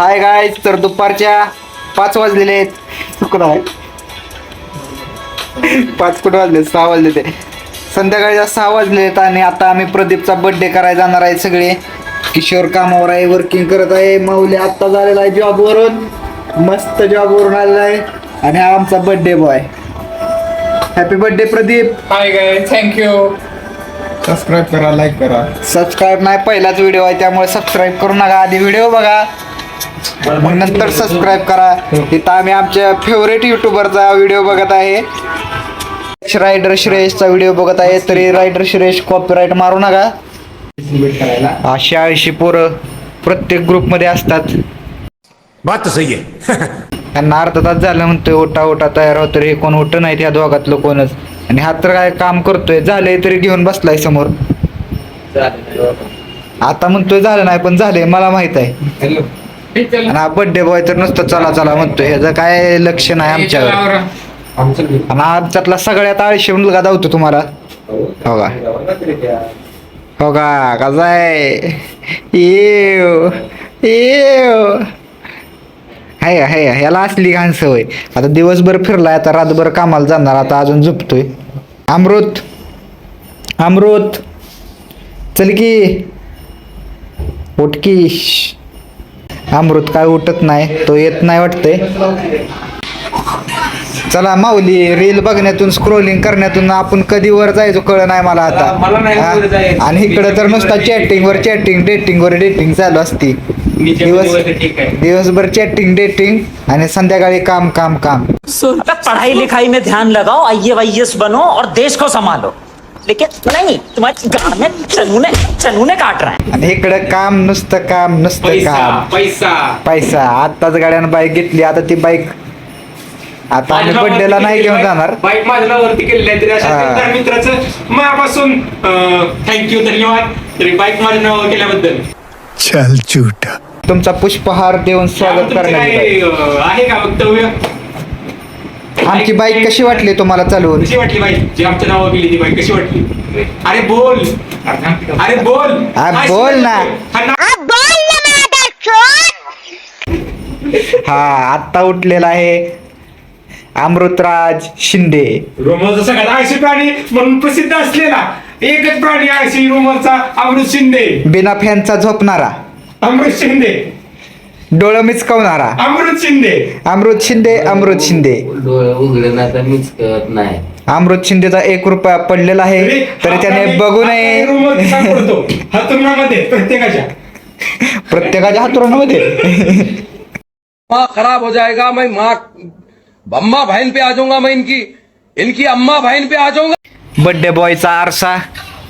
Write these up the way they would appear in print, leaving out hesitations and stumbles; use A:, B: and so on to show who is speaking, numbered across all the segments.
A: Hi guys, तर दुपारच्या 5 वाजलेले आहेत. कुठं आहे 5 कुठं वाजले? 6 वाजले ते. संध्याकाळच्या 6 वाजले आहेत आणि आता आम्ही प्रदीपचा बर्थडे करायला जाणार आहे. सगळे किशोर कामावर आहे, वर्किंग करत आहे. माऊली आत्ता झालेला आहे जॉबवरून, मस्त जॉबवरून आलेला आहे. आणि हा आमचा birthday boy. Happy birthday Pradeep.
B: Hi guys, thank you. Subscribe करा, लाईक करा.
A: सबस्क्राईब नाही, पहिलाच व्हिडिओ आहे त्यामुळे सबस्क्राईब करू नका. आधी व्हिडिओ बघा, मग नंतर सबस्क्राईब करा. इथं आम्ही आमच्या फेवरेट युट्यूबरचा व्हिडिओ बघत आहे. रायडर श्रेयसचा व्हिडिओ बघत आहे. तरी रायडर श्रेयस कॉपीराईट मारू नका. 80 पोरं प्रत्येक ग्रुपमध्ये असतात.
C: बात तो सही है.
A: त्यांना अर्धा तास झालं म्हणतोय ओटा ओटा तयार होतं रे. कोण ओट नाही त्या दोघातलं कोणच. आणि हा तर काय काम करतोय, झालंय तरी घेऊन बसलाय समोर. आता म्हणतोय झालं नाही, पण झालंय मला माहित आहे. आणि हा बर्थडे बॉय तर नुसतं चला चला म्हणतोय, ह्याचं काय लक्ष नाही आमच्यावर. आणि आमच्यातला सगळ्यात आळशी मुलगा धावतो तुम्हाला. हो का, हो का, कसा आहे? हाय ह्याला असली घाण सवय. आता दिवसभर फिरलाय, आता रातभर कामाला जाणार, आता अजून झोपतोय. अमृत अमृत चल की, उठ की. अमृत काय उठत नाही, तो येत नाही वाटतंय. चला माऊली, रील बघण्यातून स्क्रोलिंग करण्यातून आपण कधी वर जायचो कळ नाही मला आता. आणि इकडे तर नुसता चॅटिंगवर चॅटिंग, डेटिंगवर डेटिंग चालू असती. दिवसभर चॅटिंग डेटिंग आणि संध्याकाळी काम काम काम.
D: पढ़ाई लिखाई में ध्यान लगाओ, IAS बनो और देश को संभालो. लेकिन नहीं, तुम्हारे गाँव में चनूने काट रहा है.
A: आणि इकडे काम नुसतं काम नुसतं काम.
B: पैसा
A: पैसा. आताच गाड्यानं बाईक घेतली, आता ती बाईक आता आम्ही बर्थडेला नाही घेऊन जाणार.
B: बाईक माझ्या नावावरती केलेली आहे, तरी अशा मित्राचं मापासून थँक्यू, धन्यवाद. तरी बाईक माझ्या नावावर केल्याबद्दल
C: चल झूठा.
A: तुमचा पुष्पहार देऊन स्वागत
B: तुमचं
A: करण्यात
B: काय
A: येतं.
B: आहे का वक्तव्य?
A: आमची बाईक कशी वाटली तुम्हाला चालवून?
B: कशी वाटली बाईक जी आमच्या नावावर गेली? ती बाईक कशी वाटली? अरे बोल, अरे बोल,
A: बोल ना. हा आत्ता उठलेला आहे अमृतराज शिंदे.
B: रोमलचा सगळ्यात आळशी प्राणी म्हणून प्रसिद्ध असलेला एकच प्राणी आळशी रोमलचा अमृत शिंदे.
A: बिना फॅनचा झोपणारा
B: अमृत शिंदे.
A: डोळं मिचकवणारा
B: अमृत शिंदे.
A: अमृत शिंदे. अमृत शिंदे.
E: डोळे उघडे नाही तर मीच कळत नाही.
A: अमृत शिंदेचा 1 रुपया पडलेला आहे, तरी त्याने बघू नये.
B: हातुरणामध्ये
A: प्रत्येकाच्या हातुरामध्ये.
F: माँ खराब हो जाएगा, मैं माँ अम्मा बहन पे आ जाऊंगा, मैं इनकी अम्मा बहन पे आ जाऊंगा.
A: बर्थडे बॉयचा आरसा.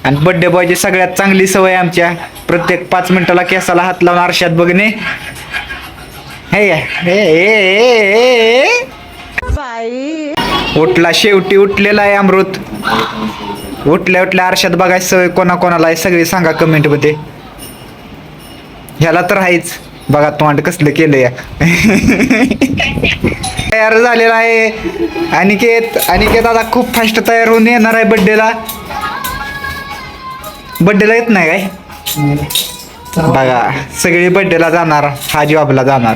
A: आणि बर्थडे बॉयची सगळ्यात चांगली सवय आमच्या, प्रत्येक 5 मिनिटाला केसाला हात लावून आरशात बघणे. उठला, शेवटी उठलेला आहे अमृत. उठल्या उठल्या आरशात बघायची सवय कोणाकोणाला आहे सगळी सांगा कमेंट मध्ये. ह्याला तर आहेच. बघा तोंड कसलं केलंय. तयार झालेला आहे अनिकेत आता खूप फास्ट तयार होऊन येणार आहे बर्थडेला. बर्थडेला येत नाही काय? बघा सगळी बर्थडेला जाणार, हा जॉबला जाणार.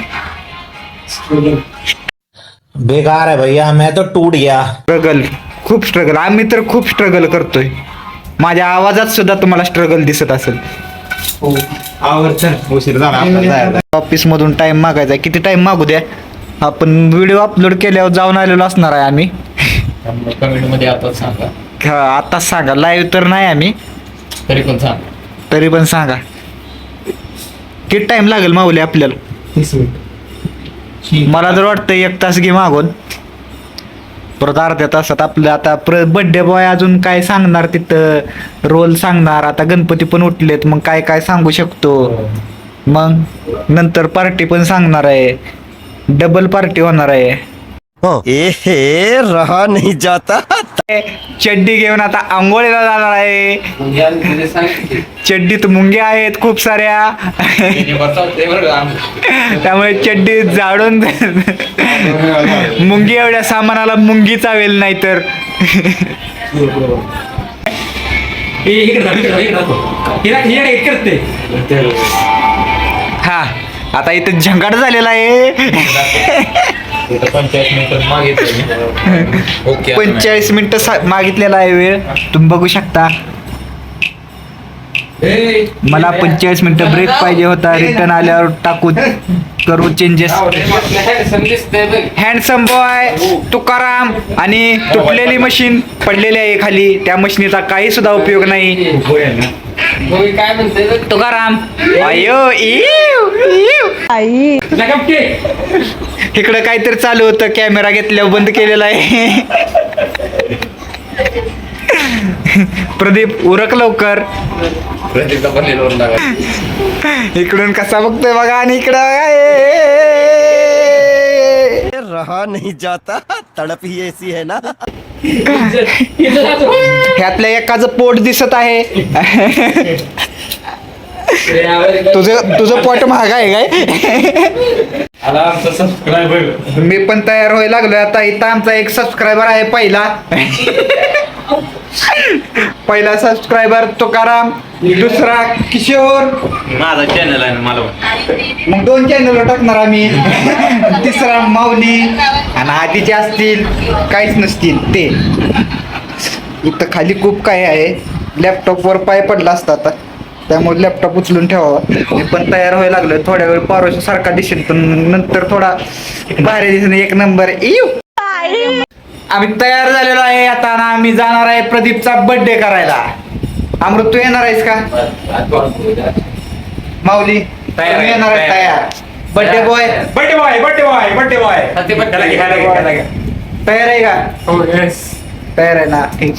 C: बेकार है भैया, मैं तो टूट गया.
A: स्ट्रगल, खूप स्ट्रगल. आम्ही तर खूप स्ट्रगल करतोय. माझ्या आवाजात सुद्धा तुम्हाला स्ट्रगल दिसत असेल.
B: उशीर झाला.
A: ऑफिस मधून टाइम मागायचा. किती टाइम मागू द्या, आपण व्हिडिओ अपलोड केल्यावर जाऊन आलेलो असणार आहे आम्ही.
E: कमेंट मध्ये आता सांगा.
A: हा आताच सांगा, लाईव्ह तर नाही आम्ही, तरी पण सांगा किती टाइम लागेल माऊली आपल्याला.
B: 30 मिनिट.
A: मला तर वाटतं 1 तास घे मागून, परत अर्ध्या तासात आपलं. आता बर्थडे बॉय अजून काय सांगणार तिथं, रोल सांगणार. आता गणपती पण उठलेत, मग काय काय सांगू शकतो. मग नंतर पार्टी पण सांगणार आहे, डबल पार्टी होणार आहे.
C: ए रहा नहीं जाता.
A: चड्डी घेऊन आता आंघोळीला जाणार आहे. चड्डीत मुंग्या आहेत खूप साऱ्या, त्यामुळे चड्डी जाडून मुंगी एवढ्या सामानाला मुंगी चावेल नाही तर. हा आता इथं झंगाट झालेला आहे.
E: 45 मिनिटं मागितलं ओके
A: 45 मिनिटं मागितलेला आहे वेळ, तुम्ही बघू शकता. मला 45 मिनिटं ब्रेक पाहिजे होता. रिटर्न आल्यावर टाकू करू चेंजेस. हँडसम बॉय तुकाराम आणि तुटलेली मशीन पडलेली आहे खाली. त्या मशीनीचा काही सुद्धा उपयोग नाही.
E: काय म्हणते
A: तुकाराम अयो इकडं काहीतरी चालू होतं. कॅमेरा घेतल्यावर बंद केलेला आहे. प्रदीप उरक लवकर. इकडून कसा बघतोय बघा आणि इकडं
C: रहा नहीं जाता, तड़प ही ऐसी है ना.
A: ह्यातल्या एकाचं पोट दिसत आहे. तुझं पोट महाग आहे काय? मी पण तयार व्हायला लागलोय आता. इथं आमचा एक सबस्क्रायबर आहे पहिला सबस्क्रायबर तुकाराम, दुसरा किशोर.
E: माझा चॅनल आहे मला
A: मग 2 चॅनल टाकणार आम्ही. तिसरा माऊली आणि आधीचे असतील काहीच नसतील ते. इथं खाली खूप काय आहे. लॅपटॉपवर पाय पडला असता आता, त्यामुळे लॅपटॉप उचलून ठेवावा. मी पण तयार व्हायला लागलोय. थोड्या वेळ पारोशा सारखा दिसेल पण नंतर थोडा भारी दिसेल. 1 नंबर आम्ही तयार झालेलो आहे आता. आम्ही जाणार आहे प्रदीपचा बर्थडे करायला. अमृत तू येणार आहेस का? माऊली तुम्ही येणार आहे तयार? बर्थडे बॉय तयार आहे का? तयार आहे ना? ठीक.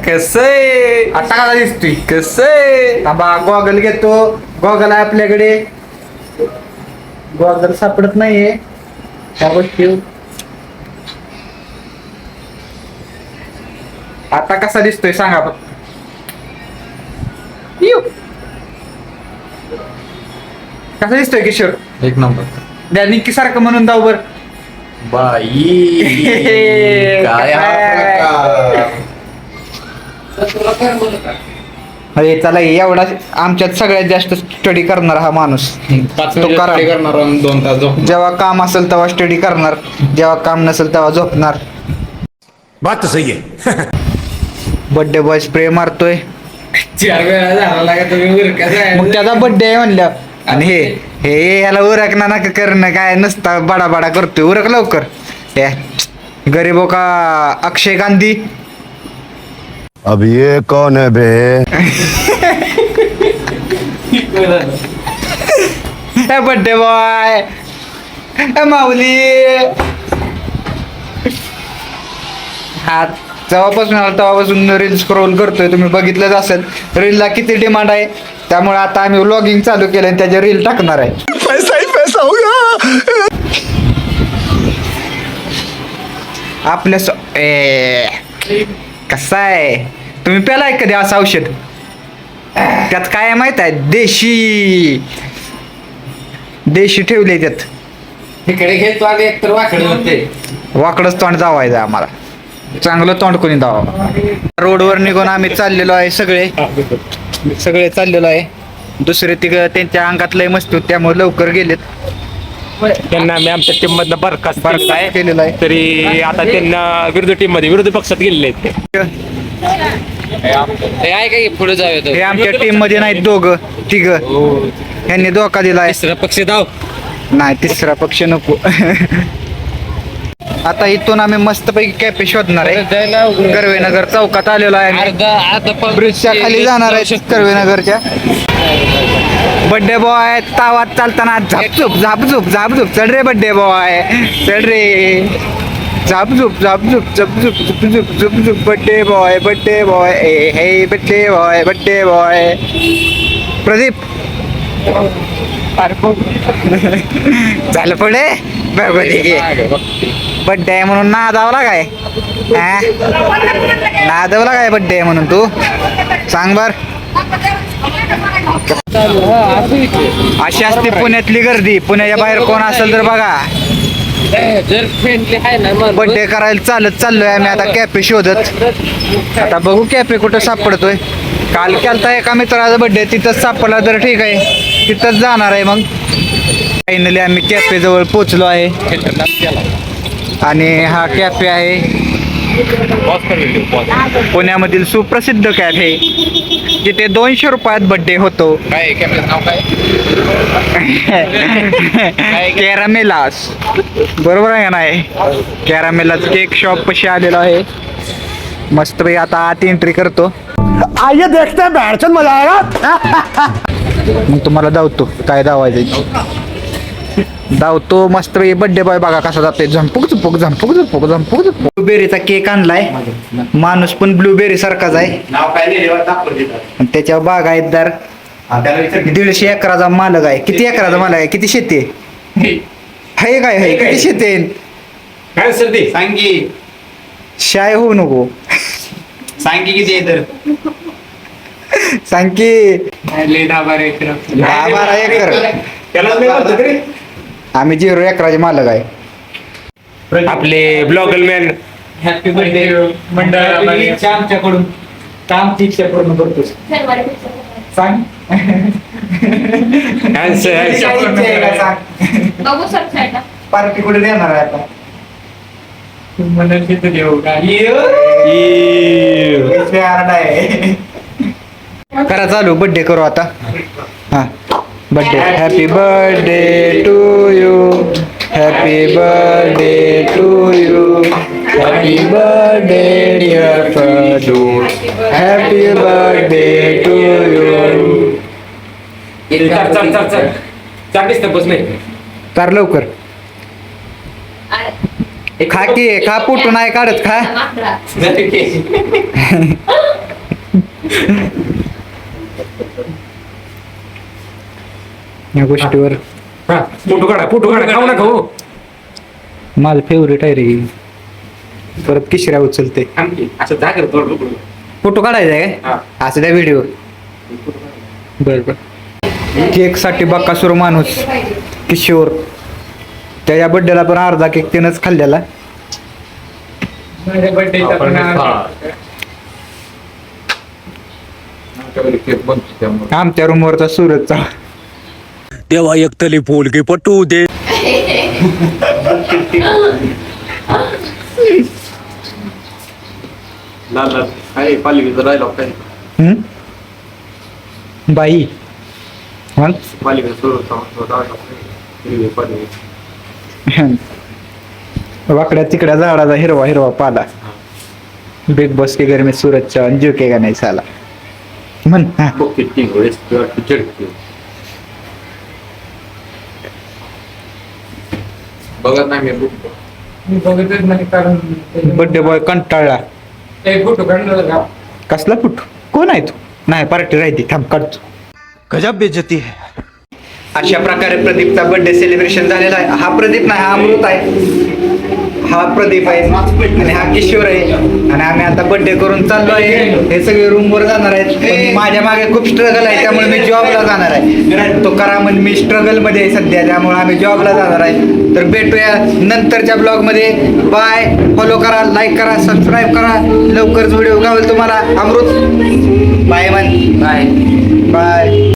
A: कसय आता का दिसतोय? कसय बा गॉगल घेतो. गॉगल आहे आपल्याकडे. गॉगल सापडत नाहीये त्या गोष्टी. आता कसा दिसतोय सांगा फक्त. कसा दिसतोय किशोर?
E: 1 नंबर.
A: द्या निक्की सारखं म्हणून जाऊ बर.
E: बाई काय
A: अरे चला एवढा आमच्यात सगळ्यात जास्त स्टडी करणार हा माणूस.
E: 5
A: तो करा.
E: मिनिट करणार 2 तास झोप.
A: जेव्हा काम असेल तेव्हा स्टडी करणार, जेव्हा काम नसेल तेव्हा झोपणार.
C: बात तो सही है.
A: बर्थडे बॉय स्प्रे मारतोय.
E: 4 वेळा झाला का तुम्ही उरकायचं
A: मग त्याचा बर्थडे आहे म्हणलं. आणि हे ह्याला उरकना नका करणं काय नसता. बडा बडा करतोय. उरक लवकर. गरीबो का अक्षय गांधी.
C: अब ये कौन है बे.
A: बर्थडे बॉय माऊली. हा जेव्हापासून आला तेव्हापासून रील स्क्रोल करतोय. तुम्ही बघितलंच असेल रीलला किती डिमांड आहे. त्यामुळे आता आम्ही व्लॉगिंग चालू केलं आणि त्याचे रील टाकणार आहे.
C: पैसा ही पैसा होगा.
A: आपल्या कसं आहे तुम्ही प्यालाय कधी असं औषध? त्यात काय आहे माहित आहे? देशी ठेवले त्यात.
E: इकडे घेतो आणि एकतर वाकडे होते.
A: वाकडच तोंड जावायचं आम्हाला. चांगलं तोंड कोणी जावा. रोडवर निघून आम्ही चाललेलो आहे. सगळे चाललेलो आहे. दुसरे तिघ त्यांच्या अंगात लय मस्ती होती त्यामुळे लवकर गेलेत.
B: त्यांना आम्ही आमच्या टीम मधनं बरखास्त
A: केलेलं आहे.
B: तरी आता त्यांना विरुद्ध टीम मध्ये विरुद्ध पक्षात गेलेले आहेत.
E: आहे का पुढे जाऊया
A: हे आमच्या टीम मध्ये नाहीत तिघ. यांनी धोका दिलाय.
E: तिसरा पक्ष धाव.
A: नाही तिसरा पक्ष नको. आता इथून आम्ही मस्तपैकी कॅफे शोधणार आहे. कर्वेनगर चौकात आलेलो आहे. ब्रिजच्या खाली जाणार आहे कर्वेनगरच्या. बर्थडे बॉय तावात चालताना झापझुप झापझुप झापझुप. चढ रे बर्थडे बॉय चढ रे. झापझुप झापझुप झपझुप झुपझुप झुपझुप. बर्थडे बॉय हे बर्थडे बॉय प्रदीप. झालं पुढे बर्थडे आहे म्हणून नादावला काय? नादावला काय बर्थडे आहे म्हणून तू सांग बर. अशी असते पुण्यातली गर्दी. पुण्याच्या बाहेर कोण असेल तर बघा
E: जर फ्रेंडली आहे ना मग
A: बर्थडे करायला चाललोय आम्ही आता कॅफे शोधत. आता बघू कॅफे कुठं सापडतोय. काल केलता एका मित्राचा बर्थडे, तिथंच सापडला तर ठीक आहे, तिथंच जाणार आहे. मग फायनली आम्ही कॅफे जवळ पोचलो आहे आणि हा कॅफे आहे पुण्यामधील सुप्रसिद्ध कॅफे, जिथे 200 रुपयात बर्थडे होतो.
E: काय कॅमेरा नाव काय
A: कॅरामेलास, बरोबर आहे का नाही? कॅरामेलास केक शॉप पशी आलेलो आहे. मस्त भाई आता आत एंट्री करतो.
C: आइए देखते हैं बैठ मजा आएगा.
A: मग तुम्हाला धावतो काय धावायचं धावतो. मस्त बर्थडे बॉय बघा कसा जातोय. झंपूक झुपूक झंपूक झुपूक झंपूक झुपूक. ब्लूबेरीचा केक आणलाय. माणूस पण ब्लूबेरी सारखाच आहे. आणि त्याच्यावर बागायतदार 150 एकराचा मालक आहे. किती एकराचा मालक आहे? किती शेती आहे काय आहे? किती शेती आहे?
B: काय सर ते
E: सांगी
A: शाय होऊ नको.
E: सांगी किती आहे तर
A: सांग की
B: 10-12 एकर.
A: 10-12 एकर.
B: त्यालाच नाही म्हणतो तरी.
A: आम्ही 0 एकराचे मालक आहे.
B: आपले ब्लॉगल मॅन
E: हॅपी बर्थडे
B: मंडळ
A: आमच्याकडून काम इच्छा पूर्ण करतो. सांग
G: बघू शकता
A: पार्टी कुठे देणार आहे आता? करा चालू. बर्थडे करू आता. हा birthday. Happy birthday to you, happy birthday to you, happy birthday dear Fadu, happy birthday to you.
B: चार दिसत बस नाही.
A: कर लवकर. खा की खा, पोटू नाही काढत, खा. या गोष्टीवर
B: फोटो काढा खाऊ ना खाऊ.
A: माझं फेवरेट आहे रे. परत किशऱ्या उचलते.
B: असं जा करतो.
A: फोटो काढायचा आहे काय? असं त्या व्हिडिओ. बर बर. केक साठी बक्कासूर माणूस किशोर, त्याच्या बर्थडेला पण अर्धा केक त्यानंच खाल्लेला. आमच्या रूमवरचा सूरजचा.
C: तेव्हा एक तली पोलगी पटू दे.
F: पालिकेचा डायलॉग काय
A: हम्म? बाई मग वाकड्या तिकड्या झाडाचा हिरवा हिरवा पाला. बिग बॉस के घर में सूरज चौहान झुकेगा नहीं साला. म्हण. हा.
E: बघत नाही मी
B: बघतच नाही कारण
A: बर्थडे बॉय कंटाळला.
B: एक फोटो काढणार का?
A: कसला फुट? कोण आहे तू? नाही पार्टी राहते, थांब काढतो.
C: गजब बेइज्जती है.
A: अशा प्रकारे प्रदीपचा बर्थडे सेलिब्रेशन झालेला आहे. हा प्रदीप नाही, हा अमृत आहे. हा प्रदीप आहे आणि हा किशोर आहे. आणि आम्ही आता बर्थडे करून चाललो आहे. हे सगळे रूमवर जाणार आहेत. पण माझ्या मागे खूप स्ट्रगल आहे, त्यामुळे मी जॉबला जाणार आहे. तो करा म्हणजे मी स्ट्रगल मध्ये आहे सध्या, त्यामुळे आम्ही जॉबला जाणार आहे. तर भेटूया नंतरच्या ब्लॉग मध्ये. बाय. फॉलो करा, लाईक करा, सबस्क्राईब करा. लवकरच व्हिडिओ गावेल तुम्हाला. अमृत बाय म्हण. Bye bye.